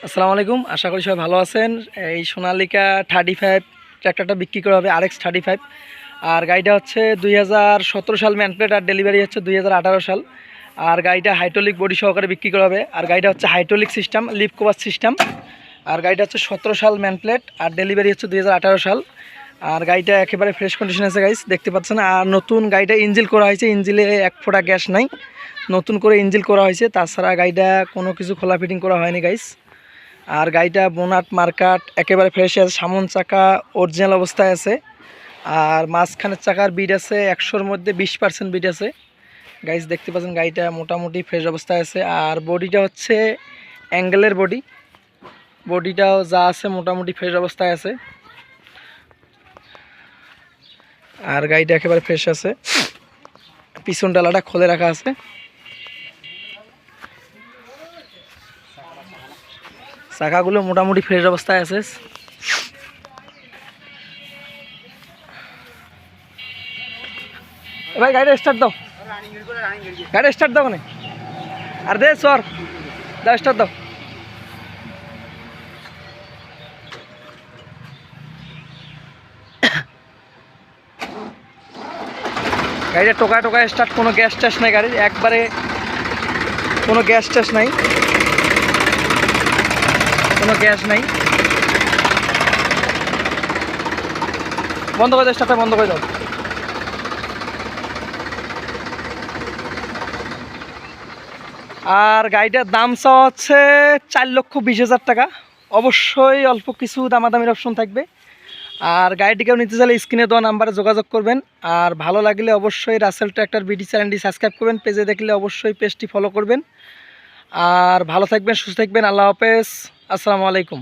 আসসালামু আলাইকুম, আশা করি সবাই ভালো আছেন। এই সোনালিকা 35 ট্র্যাক্টরটা বিক্রি করা হবে, RX 35। আর গাড়িটা হচ্ছে 2017 সাল ম্যান প্লেট, আর ডেলিভারি হচ্ছে 2018 সাল। আর গাড়িটা হাইড্রোলিক বডি সহকারে বিক্রি করা হবে। আর গাড়িটা হচ্ছে hydraulic system, leaf cover system. আর গাড়িটা হচ্ছে 17 সাল ম্যান প্লেট, আর ডেলিভারি হচ্ছে 2018 সাল। আর গাড়িটা একেবারে ফ্রেশ কন্ডিশন আছে গাইস, দেখতে পাচ্ছেন। আর নতুন গাড়িটা ইঞ্জিল করা হয়েছে, ইঞ্জিলে এক ফোঁটা গ্যাস নাই, নতুন করে ইঞ্জিল করা হয়েছে। তাছাড়া গাড়িটা কোনো কিছু খোলা ফিটিং করা হয়নি গাইস। আর গাড়িটা বোনাট মার্কাট একেবারে ফ্রেশ আছে, সামন চাকা অরিজিনাল অবস্থায় আছে। আর মাঝখানের চাকার বিট আছে 100-র মধ্যে 20% বিট আছে গাইস, দেখতে পাচ্ছেন। গাড়িটা মোটামুটি ফ্রেশ অবস্থায় আছে। আর বডিটা হচ্ছে অ্যাঙ্গেলের বডিটাও যা আছে মোটামুটি ফ্রেশ অবস্থায় আছে। আর গাড়িটা একেবারে ফ্রেশ আছে, পিছন ডালাটা খুলে রাখা আছে। চাকাগুলো মোটামুটি ফ্রেশ অবস্থায় আছে। ভাই গাড়িটা স্টার্ট দাও, গাড়িটা স্টার্ট দাও না, আর দে সর দাও, স্টার্ট দাও। গাড়িটা টোকা টোকা স্টার্ট, কোনো গ্যাস ট্যাস নাই গাড়ির, একবারে কোনো গ্যাস ট্যাস নাই, কোনো গ্যাস নাই। বন্ধ করে দাও, স্টার্টটা বন্ধ করে দাও। আর গাড়িটার দাম চাওয়া হচ্ছে 4,20,000 টাকা। অবশ্যই অল্প কিছু দামাদামির অপশন থাকবে। আর গাড়িটিকেও নিতে চাইলে স্ক্রিনে দেওয়া নাম্বারে যোগাযোগ করবেন। আর ভালো লাগলে অবশ্যই রাসেল ট্র্যাক্টর বিডি চ্যানেলটি সাবস্ক্রাইব করবেন, পেজে দেখলে অবশ্যই পেজটি ফলো করবেন। আর ভালো থাকবেন, সুস্থ থাকবেন, আল্লাহ হাফেজ, আসসালামু আলাইকুম।